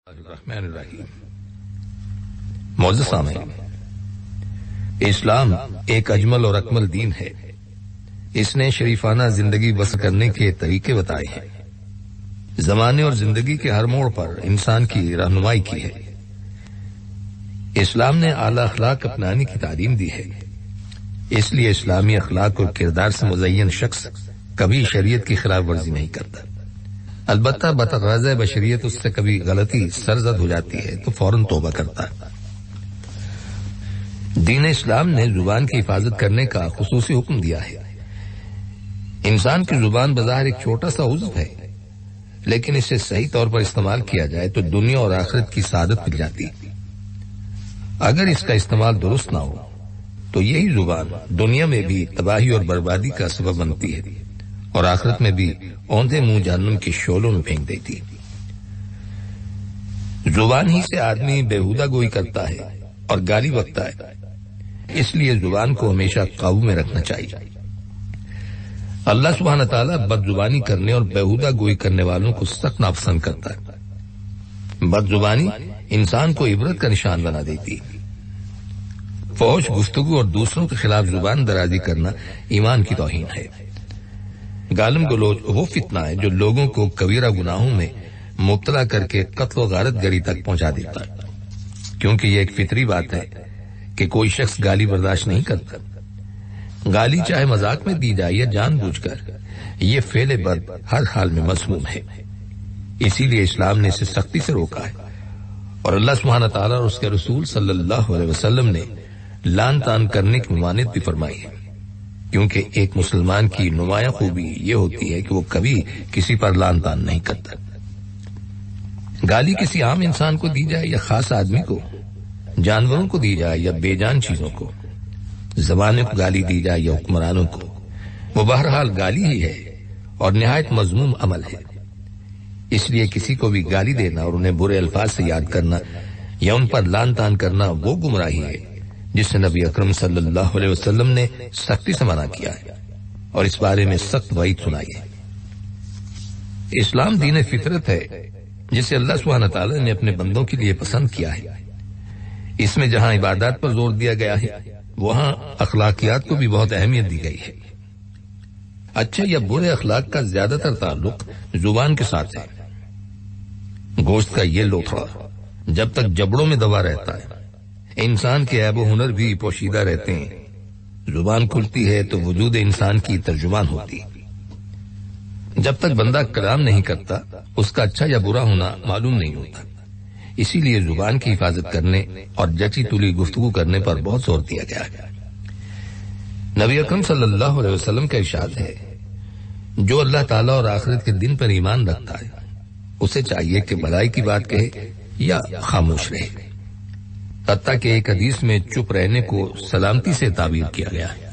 الرحمن الرحیم۔ معزز سامعین، اسلام ایک اجمل اور اکمل دین ہے۔ اس نے شریفانہ زندگی بسر کرنے کے طریقے بتائے ہیں، زمانے اور زندگی کے ہر موڑ پر انسان کی رہنمائی کی ہے۔ اسلام نے اعلیٰ اخلاق اپنانے کی تعلیم دی ہے، اس لیے اسلامی اخلاق اور کردار سے مزین شخص کبھی شریعت کی خلاف ورزی نہیں کرتا۔ البتہ بتغاضۂ بشریت اس سے کبھی غلطی سرزد ہو جاتی ہے تو فوراً توبہ کرتا ہے۔ دین اسلام نے زبان کی حفاظت کرنے کا خصوصی حکم دیا ہے۔ انسان کی زبان بظاہر ایک چھوٹا سا عضو ہے، لیکن اسے صحیح طور پر استعمال کیا جائے تو دنیا اور آخرت کی سعادت مل جاتی ہے۔ اگر اس کا استعمال درست نہ ہو تو یہی زبان دنیا میں بھی تباہی اور بربادی کا سبب بنتی ہے اور آخرت میں بھی اوندھے منہ جہنم کے شعلوں میں پھینک دیتی۔ زبان ہی سے آدمی بےہودہ گوئی کرتا ہے اور گالی بکتا ہے، اس لیے زبان کو ہمیشہ قابو میں رکھنا چاہیے۔ اللہ سبحانہ تعالیٰ بد زبانی کرنے اور بےہودہ گوئی کرنے والوں کو سخت ناپسند کرتا ہے۔ بد زبانی انسان کو عبرت کا نشان بنا دیتی۔ فحش گفتگو اور دوسروں کے خلاف زبان درازی کرنا ایمان کی توہین ہے۔ گالم گلوچ وہ فتنہ ہے جو لوگوں کو کبیرہ گناہوں میں مبتلا کر کے قتل و غارت گری تک پہنچا دیتا ہے، کیونکہ یہ ایک فطری بات ہے کہ کوئی شخص گالی برداشت نہیں کرتا۔ گالی چاہے مذاق میں دی جائے یا جان بوجھ کر، یہ فعل بد ہر حال میں مذموم ہے۔ اسی لیے اسلام نے اسے سختی سے روکا ہے، اور اللہ سبحانہ تعالیٰ اور اس کے رسول صلی اللہ علیہ وسلم نے لان تان کرنے کی ممانعت بھی فرمائی ہے، کیونکہ ایک مسلمان کی نمایاں خوبی یہ ہوتی ہے کہ وہ کبھی کسی پر لان تان نہیں کرتا۔ گالی کسی عام انسان کو دی جائے یا خاص آدمی کو، جانوروں کو دی جائے یا بے جان چیزوں کو، زبانوں کو گالی دی جائے یا حکمرانوں کو، وہ بہرحال گالی ہی ہے اور نہایت مذموم عمل ہے۔ اس لیے کسی کو بھی گالی دینا اور انہیں برے الفاظ سے یاد کرنا یا ان پر لان تان کرنا وہ گمراہی ہے جس سے نبی اکرم صلی اللہ علیہ وسلم نے سختی سے منع کیا ہے اور اس بارے میں سخت وعید سنائی ہے۔ اسلام دین فطرت ہے جسے اللہ سبحانہ تعالیٰ نے اپنے بندوں کے لیے پسند کیا ہے۔ اس میں جہاں عبادات پر زور دیا گیا ہے، وہاں اخلاقیات کو بھی بہت اہمیت دی گئی ہے۔ اچھے یا برے اخلاق کا زیادہ تر تعلق زبان کے ساتھ ہے۔ گوشت کا یہ لوتھڑا جب تک جبڑوں میں دبا رہتا ہے، انسان کے عیب و ہنر بھی پوشیدہ رہتے ہیں۔ زبان کھلتی ہے تو وجود انسان کی ترجمان ہوتی ہے۔ جب تک بندہ کلام نہیں کرتا، اس کا اچھا یا برا ہونا معلوم نہیں ہوتا۔ اسی لیے زبان کی حفاظت کرنے اور جچی تلی گفتگو کرنے پر بہت زور دیا گیا ہے۔ نبی اکرم صلی اللہ علیہ وسلم کا ارشاد ہے، جو اللہ تعالیٰ اور آخرت کے دن پر ایمان رکھتا ہے، اسے چاہیے کہ بھلائی کی بات کہے یا خاموش رہے۔ حتیٰ کہ ایک حدیث میں چپ رہنے کو سلامتی سے تعبیر کیا گیا ہے۔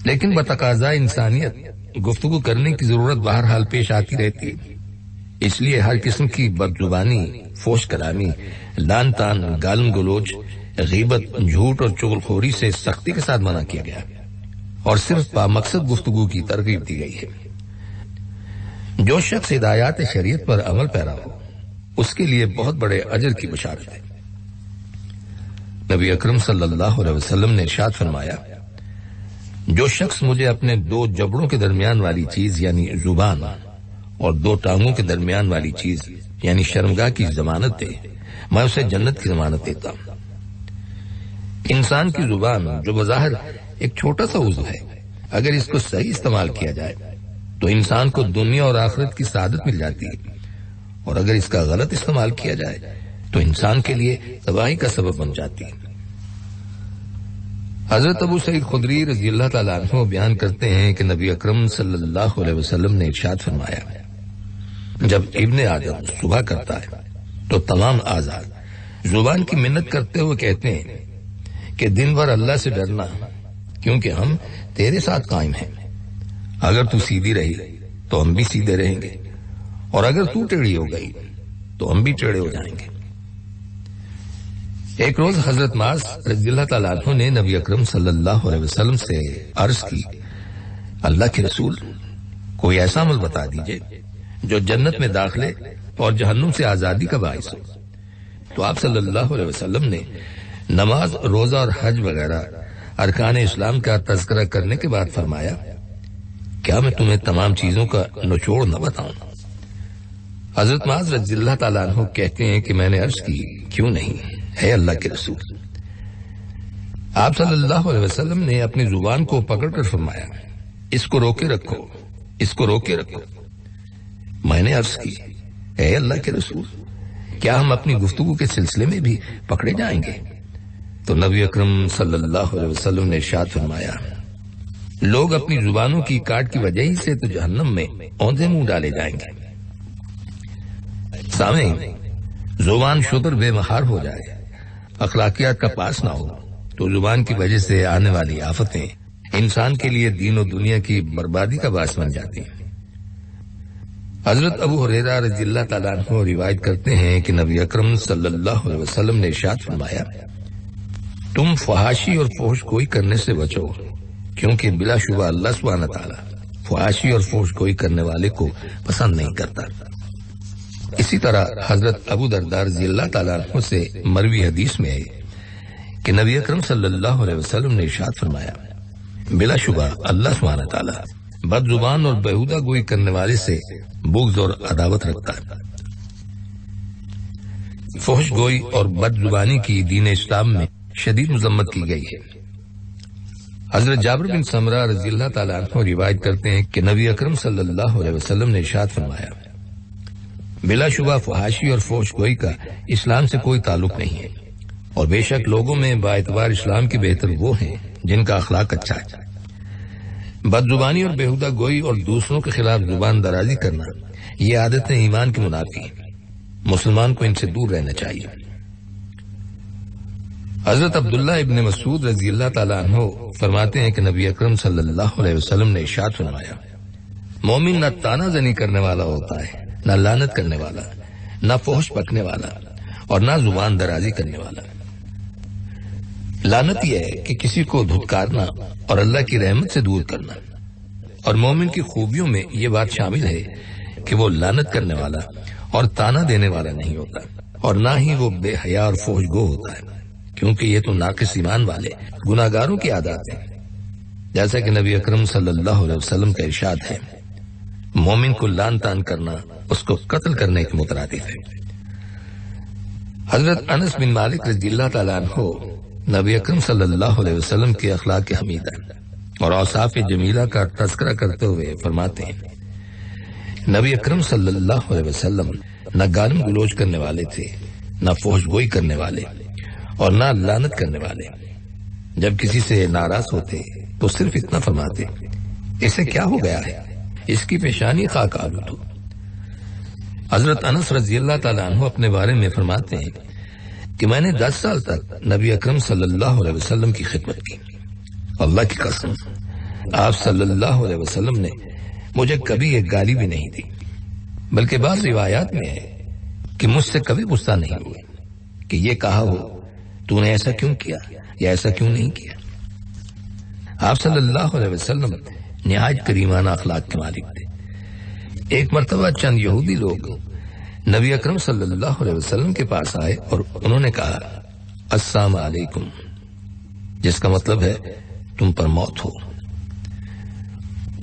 لیکن بتقاضا انسانیت گفتگو کرنے کی ضرورت بہرحال پیش آتی رہتی ہے۔ اس لیے ہر قسم کی بد زبانی، فحش کلامی، لان تان، گالم گلوچ، غیبت، جھوٹ اور چغل خوری سے سختی کے ساتھ منع کیا گیا اور صرف بامقصد گفتگو کی ترغیب دی گئی ہے۔ جو شخص ہدایات شریعت پر عمل پیرا ہو، اس کے لیے بہت بڑے اجر کی بشارت ہے۔ نبی اکرم صلی اللہ علیہ وسلم نے ارشاد فرمایا، جو شخص مجھے اپنے دو جبڑوں کے درمیان والی چیز یعنی زبان اور دو ٹانگوں کے درمیان والی چیز یعنی شرمگاہ کی ضمانت دے، میں اسے جنت کی ضمانت دیتا ہوں۔ انسان کی زبان جو بظاہر ایک چھوٹا سا عضو ہے، اگر اس کو صحیح استعمال کیا جائے تو انسان کو دنیا اور آخرت کی سعادت مل جاتی ہے، اور اگر اس کا غلط استعمال کیا جائے تو انسان کے لیے تباہی کا سبب بن جاتی ہے۔ حضرت ابو سعید خدری رضی اللہ تعالیٰ عنہ بیان کرتے ہیں کہ نبی اکرم صلی اللہ علیہ وسلم نے ارشاد فرمایا، جب ابن آدم صبح کرتا ہے تو تمام اعضاء زبان کی منت کرتے ہوئے کہتے ہیں کہ دن بھر اللہ سے ڈرنا، کیونکہ ہم تیرے ساتھ قائم ہیں۔ اگر تو سیدھی رہی تو ہم بھی سیدھے رہیں گے، اور اگر تو ٹیڑھی ہو گئی تو ہم بھی ٹیڑھے ہو جائیں گے۔ ایک روز حضرت معاذ رضی اللہ تعالیٰ عنہ نے نبی اکرم صلی اللہ علیہ وسلم سے عرض کی، اللہ کے رسول، کوئی ایسا عمل بتا دیجئے جو جنت میں داخلے اور جہنم سے آزادی کا باعث ہو۔ تو آپ صلی اللہ علیہ وسلم نے نماز، روزہ اور حج وغیرہ ارکان اسلام کا تذکرہ کرنے کے بعد فرمایا، کیا میں تمہیں تمام چیزوں کا نچوڑ نہ بتاؤں؟ حضرت معاذ رضی اللہ تعالیٰ عنہ کہتے ہیں کہ میں نے عرض کی، کیوں نہیں ہے اللہ کے رسول۔ آپ صلی اللہ علیہ وسلم نے اپنی زبان کو پکڑ کر فرمایا، اس کو روکے رکھو، اس کو روکے رکھو۔ میں نے عرض کی، اے اللہ کے رسول، کیا ہم اپنی گفتگو کے سلسلے میں بھی پکڑے جائیں گے؟ تو نبی اکرم صلی اللہ علیہ وسلم نے ارشاد فرمایا، لوگ اپنی زبانوں کی کاٹ کی وجہ سے تو جہنم میں اوندھے منہ ڈالے جائیں گے۔ سامعین، زبان شتر بے مہار ہو جائے، اخلاقیات کا پاس نہ ہو تو زبان کی وجہ سے آنے والی آفتیں انسان کے لیے دین و دنیا کی بربادی کا باعث بن جاتی ہیں۔ حضرت ابو ہریرہ رضی اللہ تعالیٰ عنہ روایت کرتے ہیں کہ نبی اکرم صلی اللہ علیہ وسلم نے ارشاد فرمایا، تم فحاشی اور فحش گوئی کرنے سے بچو، کیونکہ بلا شبہ اللہ سبحانہ تعالیٰ فحاشی اور فحش گوئی کرنے والے کو پسند نہیں کرتا۔ اسی طرح حضرت ابو درداء رضی اللہ تعالیٰ عنہ سے مروی حدیث میں ہے کہ نبی اکرم صلی اللہ علیہ وسلم نے ارشاد فرمایا، بلا شبہ اللہ سبحانہ تعالیٰ بد زبان اور بیہودہ گوئی کرنے والے سے بغض اور عداوت رکھتا ہے۔ فحش گوئی اور بد زبانی کی دین اسلام میں شدید مذمت کی گئی ہے۔ حضرت جابر بن سمرہ رضی اللہ تعالیٰ عنہ روایت کرتے ہیں کہ نبی اکرم صلی اللہ علیہ وسلم نے ارشاد فرمایا، بلا شبہ فحاشی اور فحش گوئی کا اسلام سے کوئی تعلق نہیں ہے، اور بے شک لوگوں میں با اعتبار اسلام کے بہتر وہ ہیں جن کا اخلاق اچھا ہے۔ بد زبانی اور بیہودہ گوئی اور دوسروں کے خلاف زبان درازی کرنا، یہ عادتیں ایمان کی منافی ہیں، مسلمان کو ان سے دور رہنا چاہیے۔ حضرت عبداللہ ابن مسعود رضی اللہ تعالیٰ عنہ فرماتے ہیں کہ نبی اکرم صلی اللہ علیہ وسلم نے ارشاد فرمایا، مومن نہ تانا زنی کرنے والا ہوتا ہے، نہ لعنت کرنے والا، نہ فحش بکنے والا، اور نہ زبان درازی کرنے والا۔ لعنت یہ ہے کہ کسی کو دھتکارنا اور اللہ کی رحمت سے دور کرنا، اور مومن کی خوبیوں میں یہ بات شامل ہے کہ وہ لعنت کرنے والا اور تانا دینے والا نہیں ہوتا، اور نہ ہی وہ بے حیا اور فحش گو ہوتا ہے، کیونکہ یہ تو ناقص ایمان والے گناہگاروں کی عادات ہیں۔ جیسا کہ نبی اکرم صلی اللہ علیہ وسلم کا ارشاد ہے، مومن کو لعن تان کرنا اس کو قتل کرنے کے مترادف ہے۔ حضرت انس بن مالک رضی اللہ تعالیٰ عنہ نبی اکرم صلی اللہ علیہ وسلم کے اخلاق حمیدہ اور اوصاف جمیلہ کا تذکرہ کرتے ہوئے فرماتے ہیں، نبی اکرم صلی اللہ علیہ وسلم نہ گالم گلوچ کرنے والے تھے، نہ فحش گوئی کرنے والے، اور نہ لعنت کرنے والے۔ جب کسی سے ناراض ہوتے تو صرف اتنا فرماتے، اسے کیا ہو گیا ہے، اس کی پیشانی خاک آلود ہو۔ حضرت انس رضی اللہ تعالیٰ عنہ اپنے بارے میں فرماتے ہیں کہ میں نے 10 سال تک نبی اکرم صلی اللہ علیہ وسلم کی خدمت کی۔ اللہ کی قسم، آپ صلی اللہ علیہ وسلم نے مجھے کبھی ایک گالی بھی نہیں دی، بلکہ بعض روایات میں ہے کہ مجھ سے کبھی غصہ نہیں ہوئے کہ یہ کہا ہو تو نے ایسا کیوں کیا یا ایسا کیوں نہیں کیا۔ آپ صلی اللہ علیہ وسلم نہایت کریمانہ اخلاق کے مالک تھے۔ ایک مرتبہ چند یہودی لوگ نبی اکرم صلی اللہ علیہ وسلم کے پاس آئے اور انہوں نے کہا، السلام علیکم، جس کا مطلب ہے تم پر موت ہو۔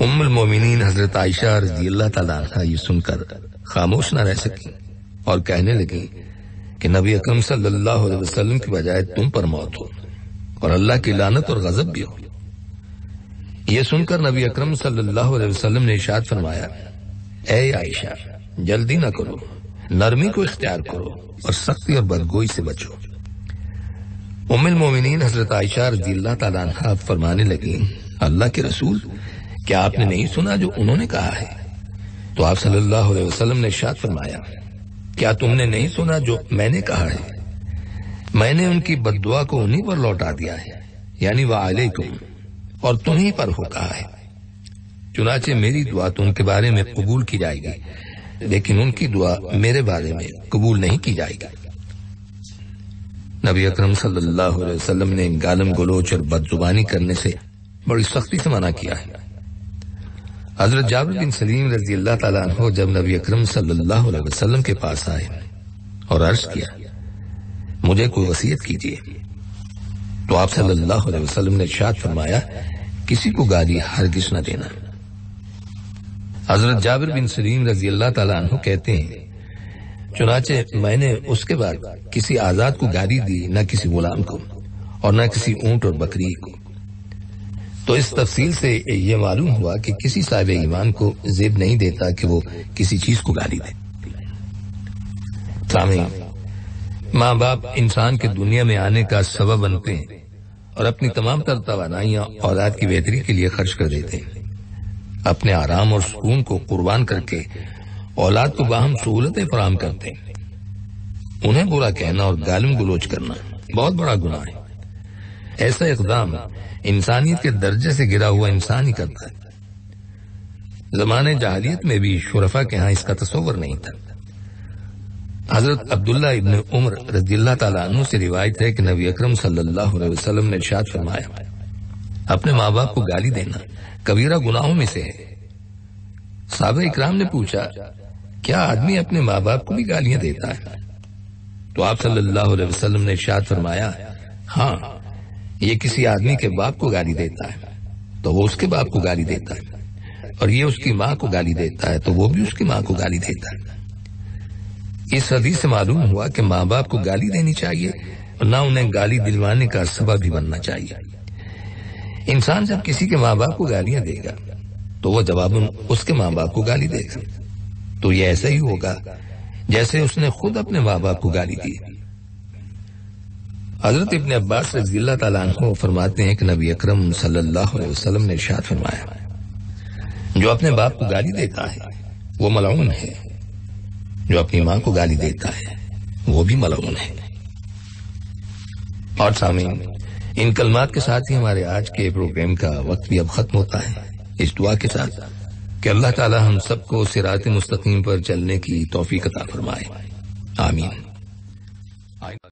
ام المومنین حضرت عائشہ رضی اللہ تعالیٰ عنہا یہ سن کر خاموش نہ رہ سکی اور کہنے لگی کہ نبی اکرم صلی اللہ علیہ وسلم کی بجائے تم پر موت ہو اور اللہ کی لعنت اور غضب بھی ہو۔ یہ سن کر نبی اکرم صلی اللہ علیہ وسلم نے ارشاد فرمایا، اے عائشہ، جلدی نہ کرو، نرمی کو اختیار کرو اور سختی اور بدگوئی سے بچو۔ ام المومنین حضرت عائشہ رضی اللہ تعالیٰ عنہا فرمانے لگیں، اللہ کے رسول، کیا آپ نے نہیں سنا جو انہوں نے کہا ہے؟ تو آپ صلی اللہ علیہ وسلم نے ارشاد فرمایا، کیا تم نے نہیں سنا جو میں نے کہا ہے؟ میں نے ان کی بد دعا کو انہی پر لوٹا دیا ہے، یعنی وعلیکم، اور تمہیں پر ہو کہا ہے۔ چنانچہ میری دعا تو ان کے بارے میں قبول کی جائے گی، لیکن ان کی دعا میرے بارے میں قبول نہیں کی جائے گی۔ نبی اکرم صلی اللہ علیہ وسلم نے گالم گلوچ اور بد زبانی کرنے سے بڑی سختی سے منع کیا ہے۔ حضرت جابر بن سلیم رضی اللہ تعالیٰ عنہ جب نبی اکرم صلی اللہ علیہ وسلم کے پاس آئے اور عرض کیا مجھے کوئی وصیت کیجیے، تو آپ صلی اللہ علیہ وسلم نے ارشاد فرمایا کسی کو گالی ہرگز نہ دینا۔ حضرت جابر بن سلیم رضی اللہ تعالیٰ عنہ کہتے ہیں چنانچہ میں نے اس کے بعد کسی آزاد کو گالی دی، نہ کسی غلام کو اور نہ کسی اونٹ اور بکری کو۔ تو اس تفصیل سے یہ معلوم ہوا کہ کسی صاحب ایمان کو زیب نہیں دیتا کہ وہ کسی چیز کو گالی دے۔ سامعین، ماں باپ انسان کے دنیا میں آنے کا سبب بنتے ہیں اور اپنی تمام تر توانائیاں اولاد کی بہتری کے لیے خرچ کر دیتے ہیں۔ اپنے آرام اور سکون کو قربان کر کے اولاد کو باہم سہولتیں فراہم کرتے ہیں۔ انہیں برا کہنا اور گالم گلوچ کرنا بہت بڑا گناہ ہے۔ ایسا اقدام انسانیت کے درجے سے گرا ہوا انسان ہی کرتا ہے۔ زمانے جاہلیت میں بھی شرفاء کے ہاں اس کا تصور نہیں تھا۔ حضرت عبداللہ ابن عمر رضی اللہ تعالیٰ عنہ سے روایت ہے کہ نبی اکرم صلی اللہ علیہ وسلم نے ارشاد فرمایا اپنے ماں باپ کو گالی دینا کبیرہ گناہوں میں سے ہے۔ صحابہ اکرام نے پوچھا کیا آدمی اپنے ماں باپ کو بھی گالیاں دیتا ہے؟ تو آپ صلی اللہ علیہ وسلم نے ارشاد فرمایا ہاں، یہ کسی آدمی کے باپ کو گالی دیتا ہے تو وہ اس کے باپ کو گالی دیتا ہے، اور یہ اس کی ماں کو گالی دیتا ہے تو وہ بھی اس کی ماں کو گالی دیتا ہے۔ اس حدیث سے معلوم ہوا کہ ماں باپ کو گالی دینی چاہیے اور نہ انہیں گالی دلوانے کا سبب بھی بننا چاہیے۔ انسان جب کسی کے ماں باپ کو گالیاں دے گا تو وہ جواباً اس کے ماں باپ کو گالی دے گا، تو یہ ایسا ہی ہوگا جیسے اس نے خود اپنے ماں باپ کو گالی دی۔ حضرت ابن عباس رضی اللہ تعالیٰ عنہ فرماتے ہیں کہ نبی اکرم صلی اللہ علیہ وسلم نے ارشاد فرمایا جو اپنے باپ کو گالی دیتا ہے وہ ملعون ہے، جو اپنی ماں کو گالی دیتا ہے وہ بھی ملعون ہے۔ اور سامعین، ان کلمات کے ساتھ ہی ہمارے آج کے پروگرام کا وقت بھی اب ختم ہوتا ہے، اس دعا کے ساتھ کہ اللہ تعالی ہم سب کو صراط مستقیم پر چلنے کی توفیق عطا فرمائے، آمین۔